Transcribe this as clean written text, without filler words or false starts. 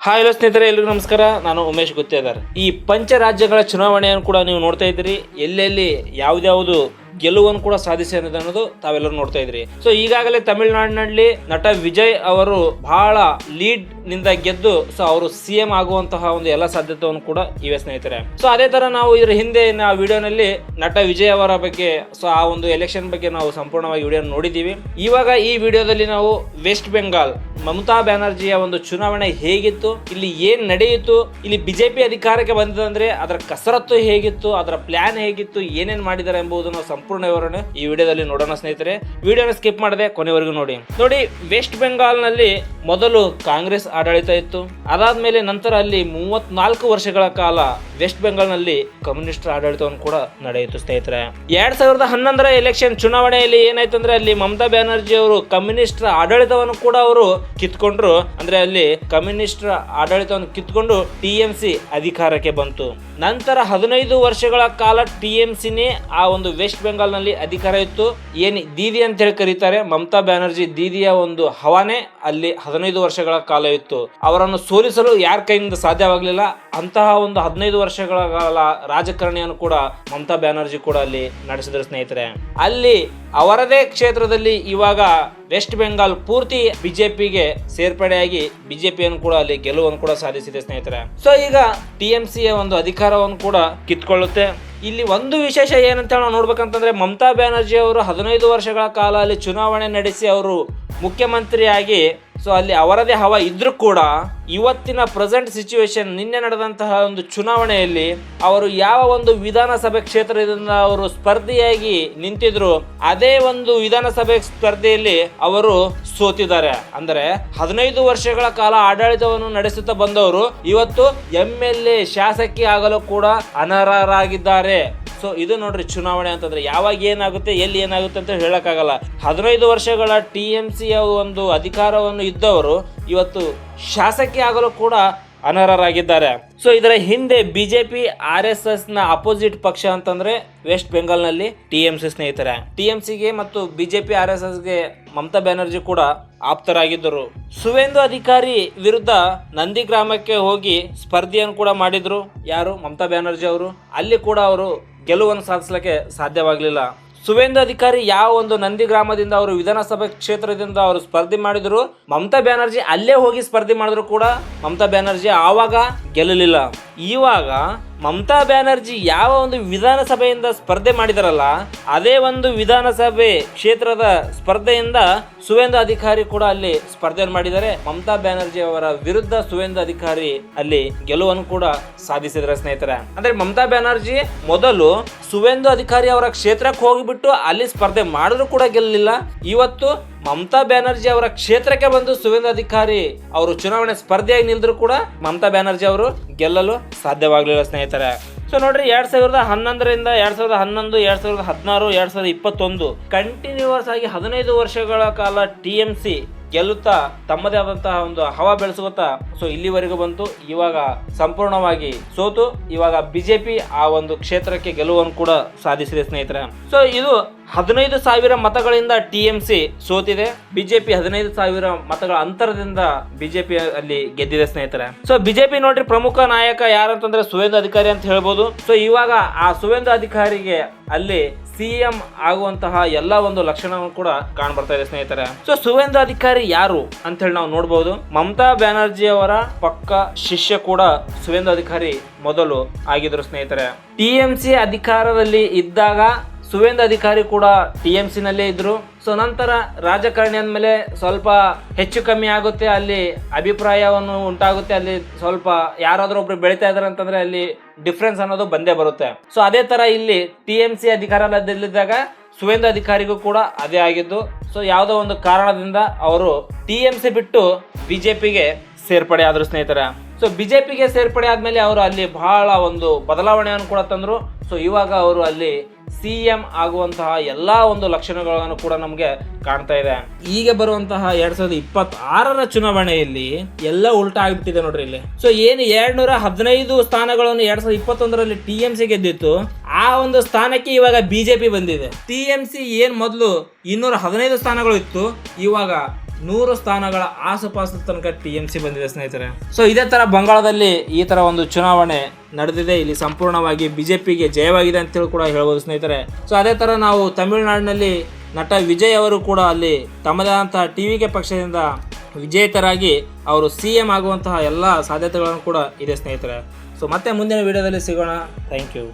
Hi hello ಸ್ನೇಹಿತರೆ, ಎಲ್ರಿಗೂ ನಮಸ್ಕಾರ. ನಾನು ಉಮೇಶ್ ಗುತ್ತೇದಾರ್. ಈ ಪಂಚ ರಾಜ್ಯಗಳ ಚುನಾವಣೆಯನ್ನು ಕೂಡ ನೀವು ನೋಡ್ತಾ ಇದ್ದೀರಿ. ಎಲ್ಲೆಲ್ಲಿ ಯಾವ್ದಾವುದು ಗೆಲುವನ್ನು ಕೂಡ ಸಾಧಿಸಿದೆ ಅನ್ನೋದು ತಾವೆಲ್ಲರೂ ನೋಡ್ತಾ ಇದ್ರಿ. ಸೊ ಈಗಾಗಲೇ ತಮಿಳುನಾಡಿನಲ್ಲಿ ನಟ ವಿಜಯ್ ಅವರು ಬಹಳ ಲೀಡ್ ನಿಂದ ಗೆದ್ದು ಸೊ ಅವರು ಸಿಎಂ ಆಗುವಂತಹ ಒಂದು ಎಲ್ಲ ಸಾಧ್ಯತೆಯನ್ನು ಕೂಡ ಇವೆ ಸ್ನೇಹಿತರೆ. ಸೊ ಅದೇ ತರ ನಾವು ಇದರ ಹಿಂದೆ ವಿಡಿಯೋನಲ್ಲಿ ನಟ ವಿಜಯ್ ಅವರ ಬಗ್ಗೆ ಸೊ ಆ ಒಂದು ಎಲೆಕ್ಷನ್ ಬಗ್ಗೆ ನಾವು ಸಂಪೂರ್ಣವಾಗಿ ವಿಡಿಯೋ ನೋಡಿದ್ದೀವಿ. ಇವಾಗ ಈ ವಿಡಿಯೋದಲ್ಲಿ ನಾವು ವೆಸ್ಟ್ ಬೆಂಗಾಲ್ ಮಮತಾ ಬ್ಯಾನರ್ಜಿಯ ಒಂದು ಚುನಾವಣೆ ಹೇಗಿತ್ತು, ಇಲ್ಲಿ ಏನ್ ನಡೆಯಿತು, ಇಲ್ಲಿ ಬಿಜೆಪಿ ಅಧಿಕಾರಕ್ಕೆ ಬಂದಿದೆ ಅದರ ಕಸರತ್ತು ಹೇಗಿತ್ತು, ಅದರ ಪ್ಲಾನ್ ಹೇಗಿತ್ತು, ಏನೇನ್ ಮಾಡಿದ್ದಾರೆ ಎಂಬುದನ್ನು ಸಂಪೂರ್ಣ ವಿವರಣೆ ಈ ವಿಡಿಯೋದಲ್ಲಿ ನೋಡೋಣ ಸ್ನೇಹಿತರೆ. ವಿಡಿಯೋನ ಸ್ಕಿಪ್ ಮಾಡದೆ ಕೊನೆವರೆಗೂ ನೋಡಿ. ವೆಸ್ಟ್ ಬೆಂಗಾಲ್ ನಲ್ಲಿ ಮೊದಲು ಕಾಂಗ್ರೆಸ್ ಆಡಳಿತ ಇತ್ತು. ಅದಾದ್ಮೇಲೆ ನಂತರ ಅಲ್ಲಿ 34 ವರ್ಷಗಳ ಕಾಲ ವೆಸ್ಟ್ ಬೆಂಗಾಲ್ ನಲ್ಲಿ ಕಮ್ಯುನಿಸ್ಟ್ ಆಡಳಿತವನ್ನು ಕೂಡ ನಡೆಯಿತು ಸ್ನೇಹಿತರೆ. 2011 ಎಲೆಕ್ಷನ್ ಚುನಾವಣೆಯಲ್ಲಿ ಏನಾಯ್ತು ಅಂದ್ರೆ ಅಲ್ಲಿ ಮಮತಾ ಬ್ಯಾನರ್ಜಿ ಅವರು ಕಮ್ಯುನಿಸ್ಟ್ ಆಡಳಿತವನ್ನು ಕೂಡ ಅವರು ಕಿತ್ಕೊಂಡ್ರು. ಅಂದ್ರೆ ಅಲ್ಲಿ ಕಮ್ಯುನಿಸ್ಟ್ ಆಡಳಿತವನ್ನು ಕಿತ್ಕೊಂಡು ಟಿಎಂಸಿ ಅಧಿಕಾರಕ್ಕೆ ಬಂತು. ನಂತರ 15 ವರ್ಷಗಳ ಕಾಲ ಟಿಎಂಸಿನೇ ಆ ಒಂದು ವೆಸ್ಟ್ ಬೆಂಗಾಲ್ ನಲ್ಲಿ ಅಧಿಕಾರ ಇತ್ತು. ಏನ್ ದೀದಿ ಅಂತ ಹೇಳಿ ಕರೀತಾರೆ, ಮಮತಾ ಬ್ಯಾನರ್ಜಿ ದೀದಿಯ ಒಂದು ಹವಾನೆ ಅಲ್ಲಿ 15 ವರ್ಷಗಳ ಕಾಲ ಇತ್ತು. ಅವರನ್ನು ಸೋಲಿಸಲು ಯಾರ ಕೈಯಿಂದ ಸಾಧ್ಯವಾಗಲಿಲ್ಲ. ಅಂತಹ ಒಂದು 15 ವರ್ಷಗಳ ಕಾಲ ರಾಜಕಾರಣಿಯನ್ನು ಕೂಡ ಮಮತಾ ಬ್ಯಾನರ್ಜಿ ಕೂಡ ಅಲ್ಲಿ ನಡೆಸಿದ್ರು ಸ್ನೇಹಿತರೆ. ಅಲ್ಲಿ ಅವರದೇ ಕ್ಷೇತ್ರದಲ್ಲಿ ಇವಾಗ ವೆಸ್ಟ್ ಬೆಂಗಾಲ್ ಪೂರ್ತಿ ಬಿಜೆಪಿಗೆ ಸೇರ್ಪಡೆಯಾಗಿ ಬಿಜೆಪಿಯನ್ನು ಕೂಡ ಅಲ್ಲಿ ಗೆಲುವನ್ನು ಕೂಡ ಸಾಧಿಸಿದೆ ಸ್ನೇಹಿತರೆ. ಸೊ ಈಗ ಟಿಎಂಸಿಯ ಒಂದು ಅಧಿಕಾರವನ್ನು ಕೂಡ ಕಿತ್ಕೊಳ್ಳುತ್ತೆ. ಇಲ್ಲಿ ಒಂದು ವಿಶೇಷ ಏನಂತ ನಾವು ನೋಡ್ಬೇಕಂತಂದ್ರೆ, ಮಮತಾ ಬ್ಯಾನರ್ಜಿ ಅವರು 15 ವರ್ಷಗಳ ಕಾಲ ಅಲ್ಲಿ ಚುನಾವಣೆ ನಡೆಸಿ ಅವರು ಮುಖ್ಯಮಂತ್ರಿಯಾಗಿ ಸೊ ಅಲ್ಲಿ ಅವರದೇ ಹವ ಇದ್ರೂ ಕೂಡ ಇವತ್ತಿನ ಪ್ರೆಸೆಂಟ್ ಸಿಚುವೇಶನ್, ನಿನ್ನೆ ನಡೆದಂತಹ ಒಂದು ಚುನಾವಣೆಯಲ್ಲಿ ಅವರು ಯಾವ ಒಂದು ವಿಧಾನಸಭೆ ಕ್ಷೇತ್ರದಿಂದ ಅವರು ಸ್ಪರ್ಧೆಯಾಗಿ ನಿಂತಿದ್ರು, ಅದೇ ಒಂದು ವಿಧಾನಸಭೆ ಸ್ಪರ್ಧೆಯಲ್ಲಿ ಅವರು ಸೋತಿದ್ದಾರೆ. ಅಂದ್ರೆ 15 ವರ್ಷಗಳ ಕಾಲ ಆಡಳಿತವನ್ನು ನಡೆಸುತ್ತಾ ಬಂದವರು ಇವತ್ತು MLA ಶಾಸಕಿ ಆಗಲು ಕೂಡ ಅನರ್ಹರಾಗಿದ್ದಾರೆ. ಸೊ ಇದು ನೋಡ್ರಿ ಚುನಾವಣೆ ಅಂತಂದ್ರೆ ಯಾವಾಗ ಏನಾಗುತ್ತೆ, ಎಲ್ಲಿ ಏನಾಗುತ್ತೆ ಅಂತ ಹೇಳಕ್ಕಾಗಲ್ಲ. 15 ವರ್ಷಗಳ ಟಿಎಂಸಿಯ ಒಂದು ಅಧಿಕಾರವನ್ನು ಇದ್ದವರು ಇವತ್ತು ಶಾಸಕಿ ಆಗಲು ಕೂಡ ಅನರ್ಹರಾಗಿದ್ದಾರೆ. ಸೊ ಇದರ ಹಿಂದೆ ಬಿಜೆಪಿ RSS ನ ಅಪೋಸಿಟ್ ಪಕ್ಷ ಅಂತಂದ್ರೆ ವೆಸ್ಟ್ ಬೆಂಗಾಲ್ ನಲ್ಲಿ ಟಿಎಂಸಿ ಸ್ನೇಹಿತರೆ. ಟಿಎಂಸಿಗೆ ಮತ್ತು ಬಿಜೆಪಿ RSS ಗೆ ಮಮತಾ ಬ್ಯಾನರ್ಜಿ ಕೂಡ ಆಪ್ತರಾಗಿದ್ದರು. ಸುವೇಂದು ಅಧಿಕಾರಿ ವಿರುದ್ಧ ನಂದಿ ಗ್ರಾಮಕ್ಕೆ ಹೋಗಿ ಸ್ಪರ್ಧೆಯನ್ನು ಕೂಡ ಮಾಡಿದ್ರು ಯಾರು, ಮಮತಾ ಬ್ಯಾನರ್ಜಿ ಅವರು. ಅಲ್ಲಿ ಕೂಡ ಅವರು ಗೆಲುವನ್ನು ಸಾಧಿಸಲಿಕ್ಕೆ ಸಾಧ್ಯವಾಗಲಿಲ್ಲ. ಸುವೇಂದು ಅಧಿಕಾರಿ ಯಾವ ಒಂದು ನಂದಿ ಗ್ರಾಮದಿಂದ ಅವರು ವಿಧಾನಸಭೆ ಕ್ಷೇತ್ರದಿಂದ ಅವರು ಸ್ಪರ್ಧೆ ಮಾಡಿದ್ರು, ಮಮತಾ ಬ್ಯಾನರ್ಜಿ ಅಲ್ಲೇ ಹೋಗಿ ಸ್ಪರ್ಧೆ ಮಾಡಿದ್ರು ಕೂಡ ಮಮತಾ ಬ್ಯಾನರ್ಜಿ ಆವಾಗ ಗೆಲ್ಲಲಿಲ್ಲ. ಇವಾಗ ಮಮತಾ ಬ್ಯಾನರ್ಜಿ ಯಾವ ಒಂದು ವಿಧಾನಸಭೆಯಿಂದ ಸ್ಪರ್ಧೆ ಮಾಡಿದಾರಲ್ಲ, ಅದೇ ಒಂದು ವಿಧಾನಸಭೆ ಕ್ಷೇತ್ರದ ಸ್ಪರ್ಧೆಯಿಂದ ಸುವೇಂದು ಅಧಿಕಾರಿ ಕೂಡ ಅಲ್ಲಿ ಸ್ಪರ್ಧೆಯನ್ನು ಮಾಡಿದ್ದಾರೆ. ಮಮತಾ ಬ್ಯಾನರ್ಜಿ ಅವರ ವಿರುದ್ಧ ಸುವೇಂದು ಅಧಿಕಾರಿ ಅಲ್ಲಿ ಗೆಲುವನ್ನು ಕೂಡ ಸಾಧಿಸಿದ್ದಾರೆ ಸ್ನೇಹಿತರೆ. ಅಂದ್ರೆ ಮಮತಾ ಬ್ಯಾನರ್ಜಿ ಮೊದಲು ಸುವೇಂದು ಅಧಿಕಾರಿ ಅವರ ಕ್ಷೇತ್ರಕ್ಕೆ ಹೋಗಿಬಿಟ್ಟು ಅಲ್ಲಿ ಸ್ಪರ್ಧೆ ಮಾಡಿದ್ರು ಕೂಡ ಗೆಲ್ಲಲಿಲ್ಲ. ಇವತ್ತು ಮಮತಾ ಬ್ಯಾನರ್ಜಿ ಅವರ ಕ್ಷೇತ್ರಕ್ಕೆ ಬಂದು ಸುವೇಂದು ಅಧಿಕಾರಿ ಅವರು ಚುನಾವಣೆ ಸ್ಪರ್ಧೆಯಾಗಿ ನಿಲ್ದ್ರು ಕೂಡ ಮಮತಾ ಬ್ಯಾನರ್ಜಿ ಅವರು ಗೆಲ್ಲಲು ಸಾಧ್ಯವಾಗಲಿಲ್ಲ ಸ್ನೇಹಿತರೆ. ಸೊ ನೋಡ್ರಿ, 2011ರಿಂದ 2011, 2016, 2021 ಕಂಟಿನ್ಯೂಸ್ ಆಗಿ 15 ವರ್ಷಗಳ ಕಾಲ ಟಿಎಂಸಿ ಗೆಲ್ಲುತ್ತಾ ತಮ್ಮದೇ ಆದಂತಹ ಒಂದು ಹವಾ ಬೆಳೆಸುತ್ತಾ ಸೊ ಇಲ್ಲಿವರೆಗೂ ಬಂತು. ಇವಾಗ ಸಂಪೂರ್ಣವಾಗಿ ಸೋತು ಇವಾಗ ಬಿಜೆಪಿ ಆ ಒಂದು ಕ್ಷೇತ್ರಕ್ಕೆ ಗೆಲುವನ್ನು ಕೂಡ ಸಾಧಿಸಿದೆ ಸ್ನೇಹಿತರೆ. ಸೊ ಇದು 15,000 ಮತಗಳಿಂದ ಟಿಎಂಸಿ ಸೋತಿದೆ. ಬಿಜೆಪಿ 15,000 ಮತಗಳ ಅಂತರದಿಂದ ಬಿಜೆಪಿ ಅಲ್ಲಿ ಗೆದ್ದಿದೆ ಸ್ನೇಹಿತರೆ. ಸೊ ಬಿಜೆಪಿ ನೋಡ್ರಿ ಪ್ರಮುಖ ನಾಯಕ ಯಾರಂತಂದ್ರೆ ಸುವೇಂದು ಅಧಿಕಾರಿ ಅಂತ ಹೇಳ್ಬೋದು. ಸೊ ಇವಾಗ ಆ ಸುವೇಂದು ಅಧಿಕಾರಿಗೆ ಅಲ್ಲಿ ಸಿಎಂ ಆಗುವಂತಹ ಎಲ್ಲ ಒಂದು ಲಕ್ಷಣವನ್ನು ಕೂಡ ಕಾಣ್ಬರ್ತಾ ಇದೆ ಸ್ನೇಹಿತರೆ. ಸೊ ಸುವೇಂದು ಅಧಿಕಾರಿ ಯಾರು ಅಂತ ಹೇಳಿ ನಾವು ನೋಡಬಹುದು. ಮಮತಾ ಬ್ಯಾನರ್ಜಿ ಅವರ ಪಕ್ಕ ಶಿಷ್ಯ ಕೂಡ ಸುವೇಂದು ಅಧಿಕಾರಿ ಮೊದಲು ಆಗಿದ್ರು ಸ್ನೇಹಿತರೆ. ಟಿಎಂಸಿ ಅಧಿಕಾರದಲ್ಲಿ ಇದ್ದಾಗ ಸುವೇಂದು ಅಧಿಕಾರಿ ಕೂಡ ಟಿಎಂಸಿ ನಲ್ಲೇ ಇದ್ರು. ಸೊ ನಂತರ ರಾಜಕಾರಣಿ ಅಂದಮೇಲೆ ಸ್ವಲ್ಪ ಹೆಚ್ಚು ಕಮ್ಮಿ ಆಗುತ್ತೆ, ಅಲ್ಲಿ ಅಭಿಪ್ರಾಯವನ್ನು ಉಂಟಾಗುತ್ತೆ, ಅಲ್ಲಿ ಸ್ವಲ್ಪ ಯಾರಾದ್ರೂ ಒಬ್ರು ಬೆಳೀತಾ ಇದಾರೆ ಅಂತಂದ್ರೆ ಅಲ್ಲಿ ಡಿಫ್ರೆನ್ಸ್ ಅನ್ನೋದು ಬಂದೇ ಬರುತ್ತೆ. ಸೊ ಅದೇ ತರ ಇಲ್ಲಿ ಟಿಎಂಸಿ ಅಧಿಕಾರದಲ್ಲಿದ್ದಾಗ ಸುವೇಂದು ಅಧಿಕಾರಿಗೂ ಕೂಡ ಅದೇ ಆಗಿದ್ದು. ಸೊ ಯಾವುದೋ ಒಂದು ಕಾರಣದಿಂದ ಅವರು ಟಿಎಂಸಿ ಬಿಟ್ಟು ಬಿಜೆಪಿಗೆ ಸೇರ್ಪಡೆ ಆದ್ರು ಸ್ನೇಹಿತರೆ. ಸೊ ಬಿಜೆಪಿಗೆ ಸೇರ್ಪಡೆ ಆದ್ಮೇಲೆ ಅವರು ಅಲ್ಲಿ ಬಹಳ ಒಂದು ಬದಲಾವಣೆಯನ್ನು ಕೂಡ ತಂದ್ರು. ಸೊ ಇವಾಗ ಅವರು ಅಲ್ಲಿ ಸಿಎಂ ಆಗುವಂತಹ ಎಲ್ಲಾ ಒಂದು ಲಕ್ಷಣಗಳನ್ನು ಕೂಡ ನಮಗೆ ಕಾಣ್ತಾ ಇದೆ. ಈಗ ಬರುವಂತಹ 2026ರ ಚುನಾವಣೆಯಲ್ಲಿ ಎಲ್ಲ ಉಲ್ಟಾ ಆಗ್ಬಿಟ್ಟಿದೆ ನೋಡ್ರಿ ಇಲ್ಲಿ. ಸೊ ಏನು 215 ಸ್ಥಾನಗಳನ್ನು 2021ರಲ್ಲಿ ಟಿಎಂಸಿ ಗೆದ್ದಿತ್ತು, ಆ ಒಂದು ಸ್ಥಾನಕ್ಕೆ ಇವಾಗ ಬಿಜೆಪಿ ಬಂದಿದೆ. ಟಿಎಂಸಿ ಏನ್ ಮೊದಲು 215 ಸ್ಥಾನಗಳು ಇತ್ತು, ಇವಾಗ 100 ಸ್ಥಾನಗಳ ಆಸುಪಾಸು ತನಕ TMC ಬಂದಿದೆ ಸ್ನೇಹಿತರೆ. ಸೊ ಇದೇ ತರ ಬಂಗಾಳದಲ್ಲಿ ಈ ತರ ಒಂದು ಚುನಾವಣೆ ನಡೆದಿದೆ. ಇಲ್ಲಿ ಸಂಪೂರ್ಣವಾಗಿ ಬಿಜೆಪಿಗೆ ಜಯವಾಗಿದೆ ಅಂತೇಳಿ ಕೂಡ ಹೇಳ್ಬೋದು ಸ್ನೇಹಿತರೆ. ಸೊ ಅದೇ ತರ ನಾವು ತಮಿಳುನಾಡಿನಲ್ಲಿ ನಟ ವಿಜಯ್ ಅವರು ಕೂಡ ಅಲ್ಲಿ ತಮ್ಮದೇ ಆದಂತಹ TVK ಪಕ್ಷದಿಂದ ವಿಜೇತರಾಗಿ ಅವರು CM ಆಗುವಂತಹ ಎಲ್ಲ ಸಾಧ್ಯತೆಗಳನ್ನು ಕೂಡ ಇದೆ ಸ್ನೇಹಿತರೆ. ಸೊ ಮತ್ತೆ ಮುಂದಿನ ವಿಡಿಯೋದಲ್ಲಿ ಸಿಗೋಣ. Thank you.